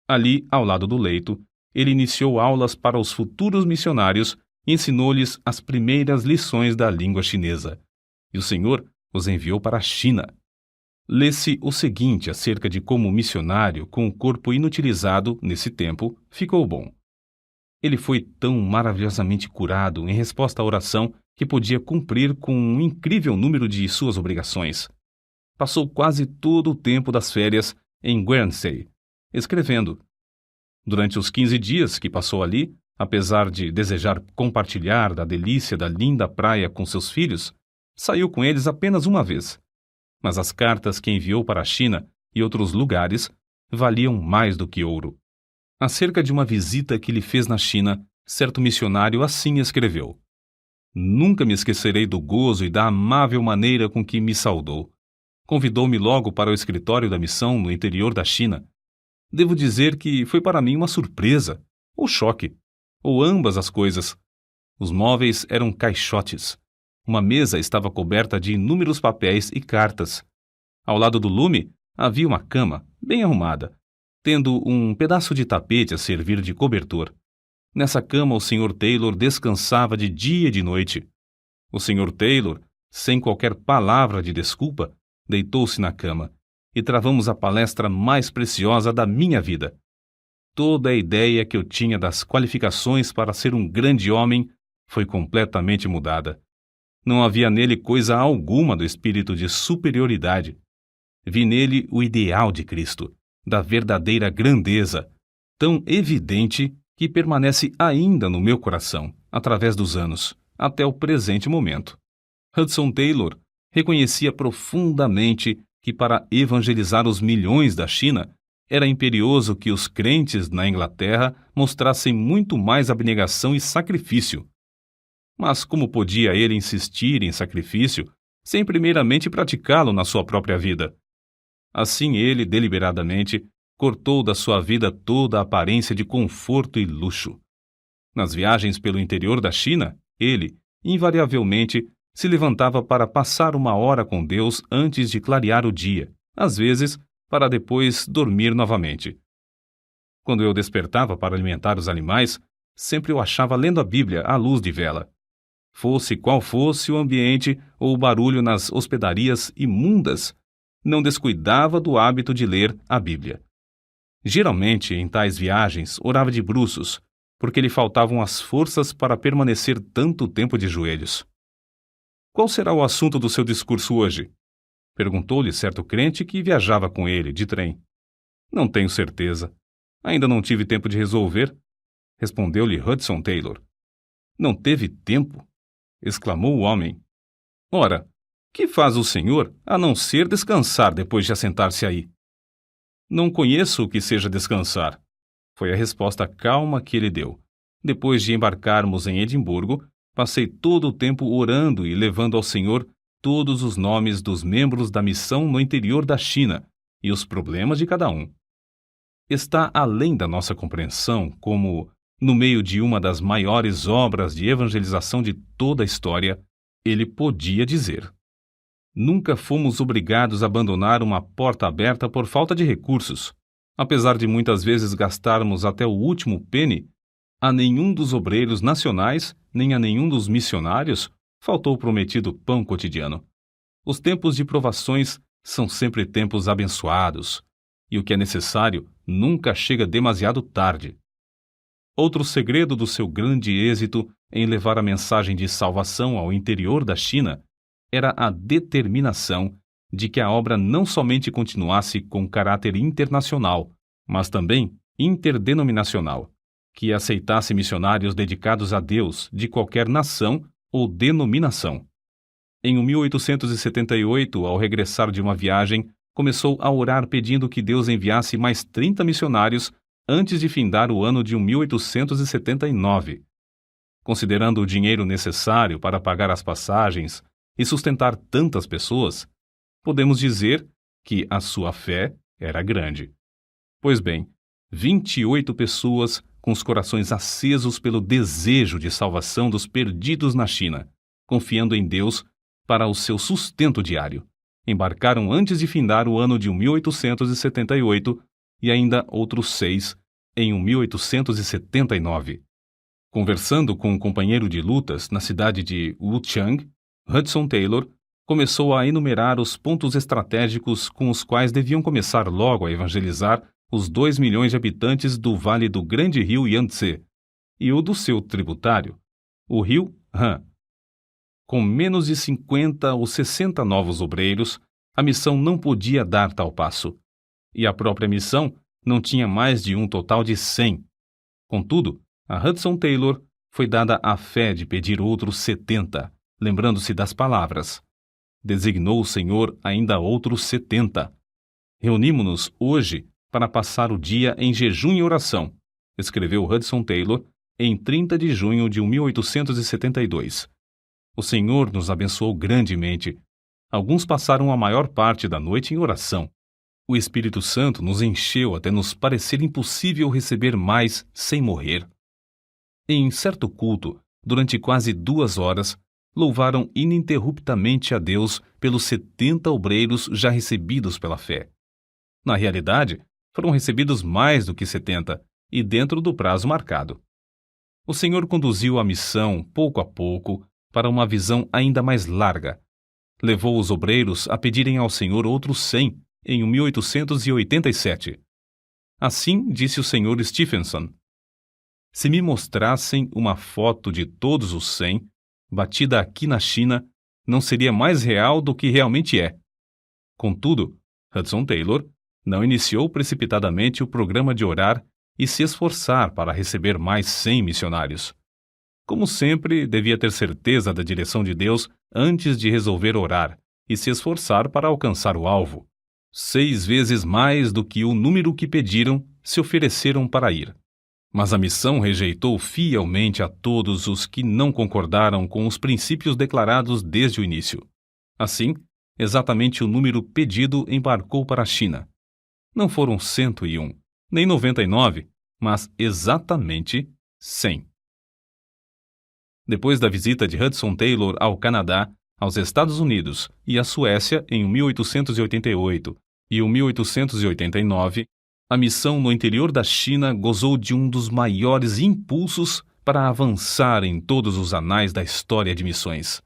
Ali, ao lado do leito, ele iniciou aulas para os futuros missionários e ensinou-lhes as primeiras lições da língua chinesa. E o Senhor os enviou para a China. Lê-se o seguinte acerca de como o missionário, com o corpo inutilizado nesse tempo, ficou bom. Ele foi tão maravilhosamente curado em resposta à oração que podia cumprir com um incrível número de suas obrigações. Passou quase todo o tempo das férias em Guernsey, escrevendo. Durante os 15 dias que passou ali, apesar de desejar compartilhar da delícia da linda praia com seus filhos, saiu com eles apenas uma vez. Mas as cartas que enviou para a China e outros lugares valiam mais do que ouro. Acerca de uma visita que lhe fez na China, certo missionário assim escreveu: Nunca me esquecerei do gozo e da amável maneira com que me saudou. Convidou-me logo para o escritório da missão no interior da China. Devo dizer que foi para mim uma surpresa, ou choque, ou ambas as coisas. Os móveis eram caixotes. Uma mesa estava coberta de inúmeros papéis e cartas. Ao lado do lume havia uma cama, bem arrumada, tendo um pedaço de tapete a servir de cobertor. Nessa cama o Sr. Taylor descansava de dia e de noite. O Sr. Taylor, sem qualquer palavra de desculpa, deitou-se na cama, e travamos a palestra mais preciosa da minha vida. Toda a ideia que eu tinha das qualificações para ser um grande homem foi completamente mudada. Não havia nele coisa alguma do espírito de superioridade. Vi nele o ideal de Cristo, da verdadeira grandeza, tão evidente que permanece ainda no meu coração, através dos anos, até o presente momento. Hudson Taylor reconhecia profundamente que para evangelizar os milhões da China, era imperioso que os crentes na Inglaterra mostrassem muito mais abnegação e sacrifício. Mas como podia ele insistir em sacrifício sem primeiramente praticá-lo na sua própria vida? Assim ele, deliberadamente, cortou da sua vida toda a aparência de conforto e luxo. Nas viagens pelo interior da China, ele, invariavelmente, Se levantava para passar uma hora com Deus antes de clarear o dia, às vezes para depois dormir novamente. Quando eu despertava para alimentar os animais, sempre o achava lendo a Bíblia à luz de vela. Fosse qual fosse o ambiente ou o barulho nas hospedarias imundas, não descuidava do hábito de ler a Bíblia. Geralmente, em tais viagens, orava de bruços, porque lhe faltavam as forças para permanecer tanto tempo de joelhos. Qual será o assunto do seu discurso hoje? Perguntou-lhe certo crente que viajava com ele, de trem. Não tenho certeza. Ainda não tive tempo de resolver, respondeu-lhe Hudson Taylor. Não teve tempo? Exclamou o homem. Ora, que faz o senhor a não ser descansar depois de assentar-se aí? Não conheço o que seja descansar, foi a resposta calma que ele deu. Depois de embarcarmos em Edimburgo, passei todo o tempo orando e levando ao Senhor todos os nomes dos membros da missão no interior da China e os problemas de cada um. Está além da nossa compreensão como, no meio de uma das maiores obras de evangelização de toda a história, ele podia dizer: nunca fomos obrigados a abandonar uma porta aberta por falta de recursos. Apesar de muitas vezes gastarmos até o último penny, a nenhum dos obreiros nacionais, nem a nenhum dos missionários, faltou o prometido pão cotidiano. Os tempos de provações são sempre tempos abençoados, e o que é necessário nunca chega demasiado tarde. Outro segredo do seu grande êxito em levar a mensagem de salvação ao interior da China era a determinação de que a obra não somente continuasse com caráter internacional, mas também interdenominacional, que aceitasse missionários dedicados a Deus de qualquer nação ou denominação. Em 1878, ao regressar de uma viagem, começou a orar pedindo que Deus enviasse mais 30 missionários antes de findar o ano de 1879. Considerando o dinheiro necessário para pagar as passagens e sustentar tantas pessoas, podemos dizer que a sua fé era grande. Pois bem, 28 pessoas com os corações acesos pelo desejo de salvação dos perdidos na China, confiando em Deus para o seu sustento diário, embarcaram antes de findar o ano de 1878 e ainda outros 6 em 1879. Conversando com um companheiro de lutas na cidade de Wuchang, Hudson Taylor começou a enumerar os pontos estratégicos com os quais deviam começar logo a evangelizar os 2 milhões de habitantes do vale do grande rio Yangtze e o do seu tributário, o rio Han. Com menos de 50 ou 60 novos obreiros, a missão não podia dar tal passo, e a própria missão não tinha mais de um total de 100. Contudo, a Hudson Taylor foi dada a fé de pedir outros 70, lembrando-se das palavras: designou o Senhor ainda outros 70. Reunimo-nos hoje para passar o dia em jejum e oração, escreveu Hudson Taylor em 30 de junho de 1872. O Senhor nos abençoou grandemente. Alguns passaram a maior parte da noite em oração. O Espírito Santo nos encheu até nos parecer impossível receber mais sem morrer. Em certo culto, durante quase 2 horas, louvaram ininterruptamente a Deus pelos 70 obreiros já recebidos pela fé. Na realidade, foram recebidos mais do que 70, e dentro do prazo marcado. O Senhor conduziu a missão, pouco a pouco, para uma visão ainda mais larga. Levou os obreiros a pedirem ao Senhor outros 100 em 1887. Assim disse o Sr. Stephenson: se me mostrassem uma foto de todos os 100, batida aqui na China, não seria mais real do que realmente é. Contudo, Hudson Taylor não iniciou precipitadamente o programa de orar e se esforçar para receber mais 100 missionários. Como sempre, devia ter certeza da direção de Deus antes de resolver orar e se esforçar para alcançar o alvo. 6 vezes mais do que o número que pediram se ofereceram para ir. Mas a missão rejeitou fielmente a todos os que não concordaram com os princípios declarados desde o início. Assim, exatamente o número pedido embarcou para a China. Não foram 101, nem 99, mas exatamente 100. Depois da visita de Hudson Taylor ao Canadá, aos Estados Unidos e à Suécia em 1888 e 1889, a missão no interior da China gozou de um dos maiores impulsos para avançar em todos os anais da história de missões.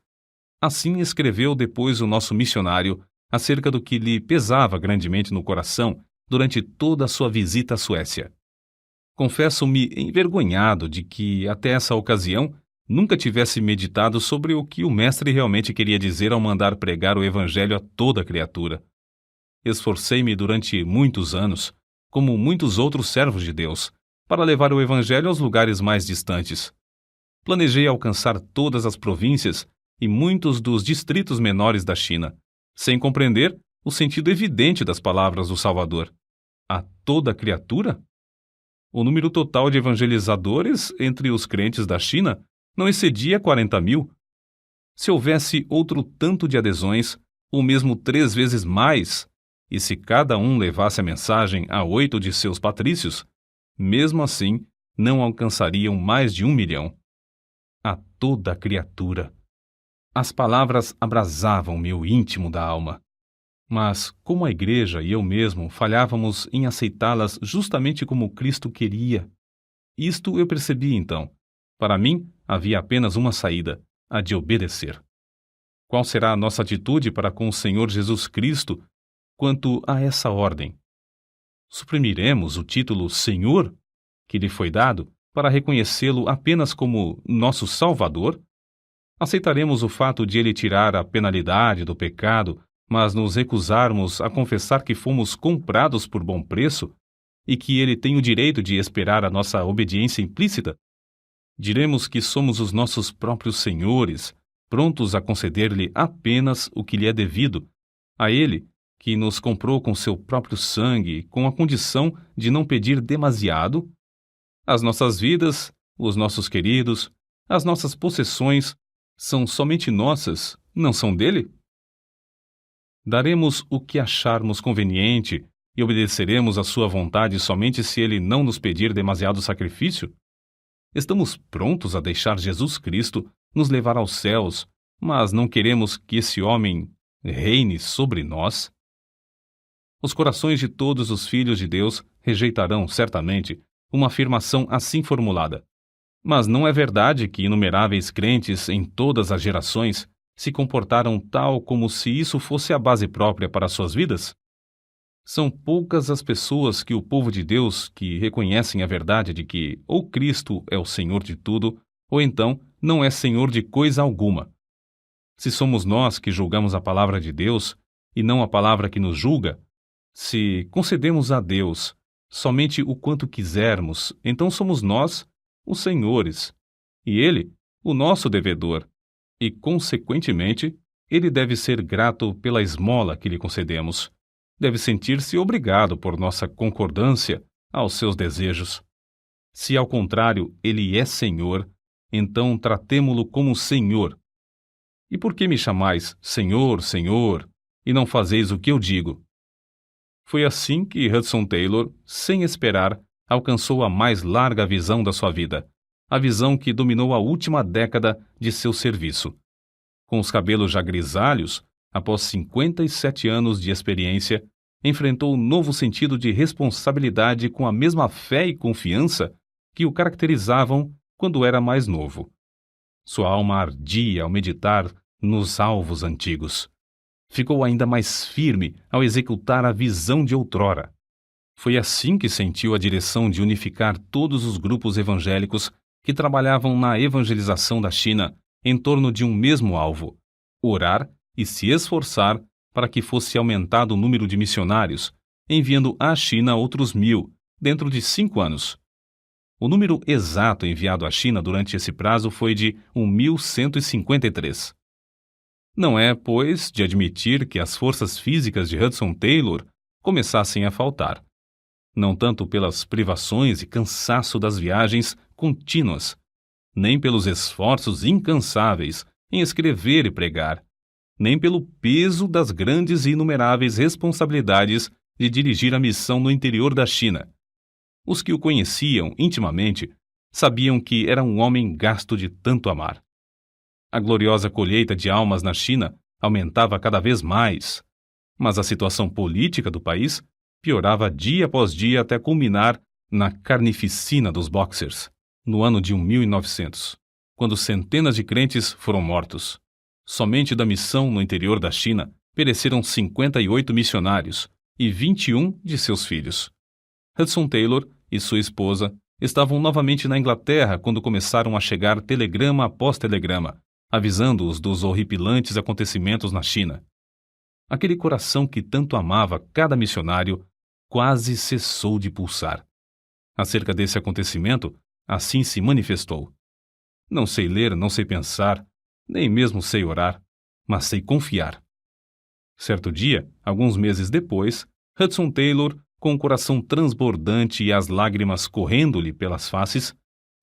Assim escreveu depois o nosso missionário acerca do que lhe pesava grandemente no coração durante toda a sua visita à Suécia. Confesso-me envergonhado de que, até essa ocasião, nunca tivesse meditado sobre o que o Mestre realmente queria dizer ao mandar pregar o Evangelho a toda criatura. Esforcei-me durante muitos anos, como muitos outros servos de Deus, para levar o Evangelho aos lugares mais distantes. Planejei alcançar todas as províncias e muitos dos distritos menores da China, sem compreender o sentido evidente das palavras do Salvador. A toda criatura? O número total de evangelizadores entre os crentes da China não excedia 40.000. Se houvesse outro tanto de adesões, ou mesmo 3 vezes mais, e se cada um levasse a mensagem a 8 de seus patrícios, mesmo assim não alcançariam mais de 1 milhão. A toda criatura! As palavras abrasavam meu íntimo da alma. Mas, como a igreja e eu mesmo falhávamos em aceitá-las justamente como Cristo queria, isto eu percebi então. Para mim, havia apenas uma saída, a de obedecer. Qual será a nossa atitude para com o Senhor Jesus Cristo quanto a essa ordem? Suprimiremos o título Senhor, que lhe foi dado, para reconhecê-lo apenas como nosso Salvador? Aceitaremos o fato de ele tirar a penalidade do pecado, mas nos recusarmos a confessar que fomos comprados por bom preço e que ele tem o direito de esperar a nossa obediência implícita? Diremos que somos os nossos próprios senhores, prontos a conceder-lhe apenas o que lhe é devido, a ele, que nos comprou com seu próprio sangue, com a condição de não pedir demasiado? As nossas vidas, os nossos queridos, as nossas possessões são somente nossas, não são dele? Daremos o que acharmos conveniente e obedeceremos à sua vontade somente se ele não nos pedir demasiado sacrifício? Estamos prontos a deixar Jesus Cristo nos levar aos céus, mas não queremos que esse homem reine sobre nós? Os corações de todos os filhos de Deus rejeitarão, certamente, uma afirmação assim formulada. Mas não é verdade que inumeráveis crentes em todas as gerações se comportaram tal como se isso fosse a base própria para suas vidas? São poucas as pessoas que o povo de Deus que reconhecem a verdade de que ou Cristo é o Senhor de tudo, ou então não é Senhor de coisa alguma. Se somos nós que julgamos a palavra de Deus e não a palavra que nos julga, se concedemos a Deus somente o quanto quisermos, então somos nós os senhores, e ele, o nosso devedor, e, consequentemente, ele deve ser grato pela esmola que lhe concedemos. Deve sentir-se obrigado por nossa concordância aos seus desejos. Se, ao contrário, ele é Senhor, então tratemo-lo como Senhor. E por que me chamais Senhor, Senhor, e não fazeis o que eu digo? Foi assim que Hudson Taylor, sem esperar, alcançou a mais larga visão da sua vida, a visão que dominou a última década de seu serviço. Com os cabelos já grisalhos, após 57 anos de experiência, enfrentou um novo sentido de responsabilidade com a mesma fé e confiança que o caracterizavam quando era mais novo. Sua alma ardia ao meditar nos alvos antigos. Ficou ainda mais firme ao executar a visão de outrora. Foi assim que sentiu a direção de unificar todos os grupos evangélicos que trabalhavam na evangelização da China em torno de um mesmo alvo: orar e se esforçar para que fosse aumentado o número de missionários, enviando à China outros 1.000, dentro de 5 anos. O número exato enviado à China durante esse prazo foi de 1.153. Não é, pois, de admitir que as forças físicas de Hudson Taylor começassem a faltar. Não tanto pelas privações e cansaço das viagens contínuas, nem pelos esforços incansáveis em escrever e pregar, nem pelo peso das grandes e inumeráveis responsabilidades de dirigir a missão no interior da China. Os que o conheciam intimamente sabiam que era um homem gasto de tanto amar. A gloriosa colheita de almas na China aumentava cada vez mais, mas a situação política do país piorava dia após dia até culminar na carnificina dos Boxers, no ano de 1900, quando centenas de crentes foram mortos. Somente da missão no interior da China pereceram 58 missionários e 21 de seus filhos. Hudson Taylor e sua esposa estavam novamente na Inglaterra quando começaram a chegar telegrama após telegrama, avisando-os dos horripilantes acontecimentos na China. Aquele coração que tanto amava cada missionário quase cessou de pulsar. Acerca desse acontecimento, assim se manifestou: não sei ler, não sei pensar, nem mesmo sei orar, mas sei confiar. Certo dia, alguns meses depois, Hudson Taylor, com o coração transbordante e as lágrimas correndo-lhe pelas faces,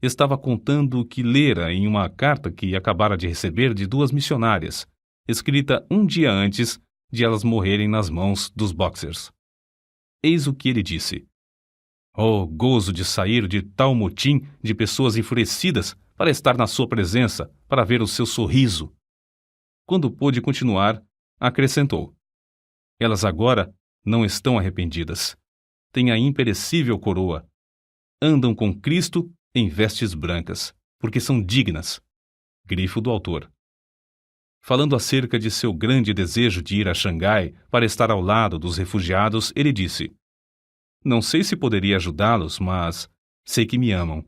estava contando o que lera em uma carta que acabara de receber de 2 missionárias, escrita um dia antes de elas morrerem nas mãos dos Boxers. Eis o que ele disse: "Oh, gozo de sair de tal motim de pessoas enfurecidas para estar na sua presença, para ver o seu sorriso." Quando pôde continuar, acrescentou: "Elas agora não estão arrependidas. Têm a imperecível coroa. Andam com Cristo em vestes brancas, porque são dignas." Grifo do autor. Falando acerca de seu grande desejo de ir a Xangai para estar ao lado dos refugiados, ele disse: "Não sei se poderia ajudá-los, mas sei que me amam.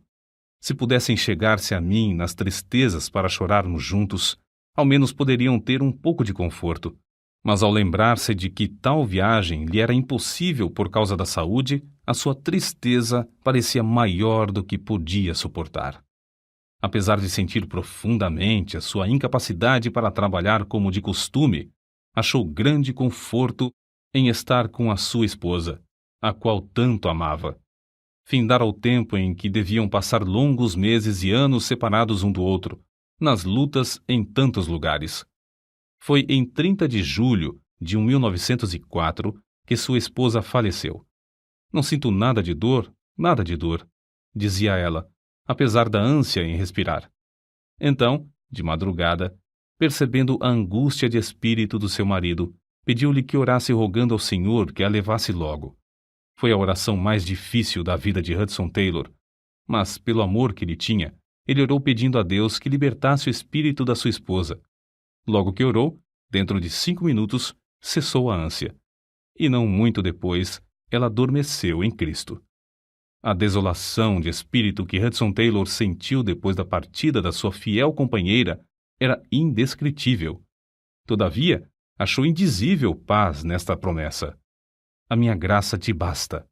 Se pudessem chegar-se a mim nas tristezas para chorarmos juntos, ao menos poderiam ter um pouco de conforto." Mas ao lembrar-se de que tal viagem lhe era impossível por causa da saúde, a sua tristeza parecia maior do que podia suportar. Apesar de sentir profundamente a sua incapacidade para trabalhar como de costume, achou grande conforto em estar com a sua esposa, a qual tanto amava. Findara o tempo em que deviam passar longos meses e anos separados um do outro, nas lutas em tantos lugares. Foi em 30 de julho de 1904 que sua esposa faleceu. "Não sinto nada de dor, dizia ela, apesar da ânsia em respirar. Então, de madrugada, percebendo a angústia de espírito do seu marido, pediu-lhe que orasse rogando ao Senhor que a levasse logo. Foi a oração mais difícil da vida de Hudson Taylor, mas, pelo amor que lhe tinha, ele orou pedindo a Deus que libertasse o espírito da sua esposa. Logo que orou, dentro de 5 minutos, cessou a ânsia. E não muito depois, ela adormeceu em Cristo. A desolação de espírito que Hudson Taylor sentiu depois da partida da sua fiel companheira era indescritível. Todavia, achou indizível paz nesta promessa. "A minha graça te basta."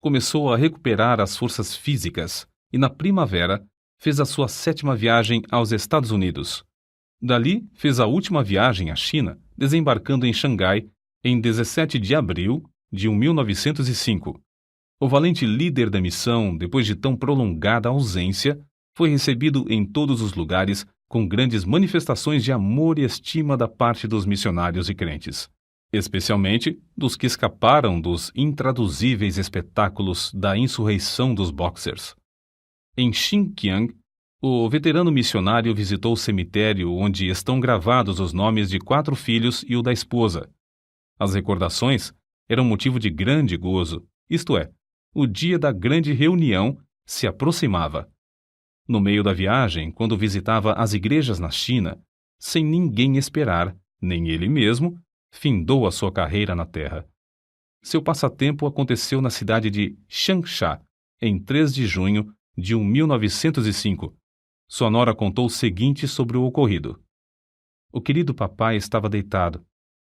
Começou a recuperar as forças físicas e, na primavera, fez a sua 7ª viagem aos Estados Unidos. Dali, fez a última viagem à China, desembarcando em Xangai em 17 de abril de 1905. O valente líder da missão, depois de tão prolongada ausência, foi recebido em todos os lugares com grandes manifestações de amor e estima da parte dos missionários e crentes, especialmente dos que escaparam dos intraduzíveis espetáculos da insurreição dos Boxers. Em Xinjiang, o veterano missionário visitou o cemitério onde estão gravados os nomes de 4 filhos e o da esposa. As recordações eram motivo de grande gozo, isto é, o dia da grande reunião se aproximava. No meio da viagem, quando visitava as igrejas na China, sem ninguém esperar, nem ele mesmo, findou a sua carreira na terra. Seu passatempo aconteceu na cidade de Changsha, em 3 de junho de 1905. Sua nora contou o seguinte sobre o ocorrido. O querido papai estava deitado.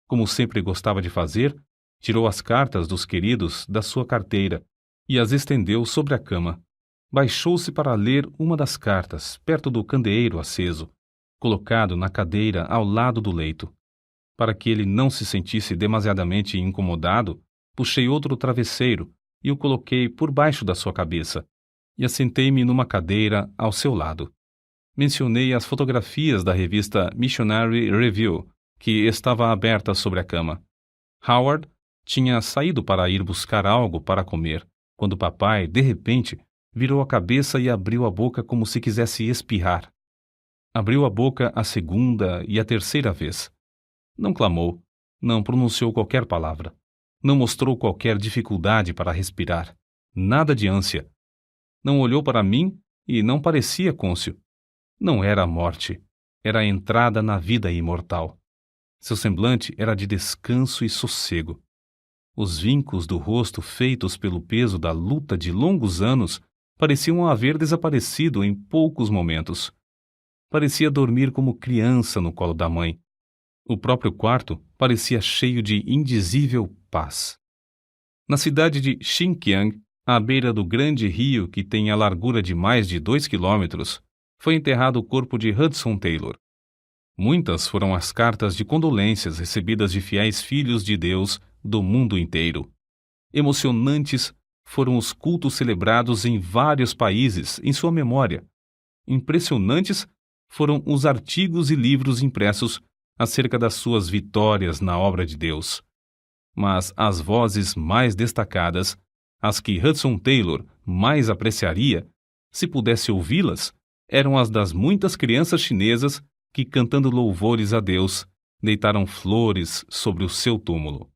Como sempre gostava de fazer, tirou as cartas dos queridos da sua carteira e as estendeu sobre a cama. Baixou-se para ler uma das cartas, perto do candeeiro aceso, colocado na cadeira ao lado do leito. Para que ele não se sentisse demasiadamente incomodado, puxei outro travesseiro e o coloquei por baixo da sua cabeça, e assentei-me numa cadeira ao seu lado. Mencionei as fotografias da revista Missionary Review, que estava aberta sobre a cama. Howard tinha saído para ir buscar algo para comer, quando papai, de repente, virou a cabeça e abriu a boca como se quisesse espirrar. Abriu a boca a segunda e a terceira vez. Não clamou, não pronunciou qualquer palavra, não mostrou qualquer dificuldade para respirar, nada de ânsia. Não olhou para mim e não parecia cônscio. Não era a morte, era a entrada na vida imortal. Seu semblante era de descanso e sossego. Os vincos do rosto feitos pelo peso da luta de longos anos pareciam haver desaparecido em poucos momentos. Parecia dormir como criança no colo da mãe. O próprio quarto parecia cheio de indizível paz. Na cidade de Xinjiang, à beira do grande rio que tem a largura de mais de 2 quilômetros, foi enterrado o corpo de Hudson Taylor. Muitas foram as cartas de condolências recebidas de fiéis filhos de Deus do mundo inteiro. Emocionantes foram os cultos celebrados em vários países em sua memória. Impressionantes foram os artigos e livros impressos acerca das suas vitórias na obra de Deus. Mas as vozes mais destacadas, as que Hudson Taylor mais apreciaria, se pudesse ouvi-las, eram as das muitas crianças chinesas que, cantando louvores a Deus, deitaram flores sobre o seu túmulo.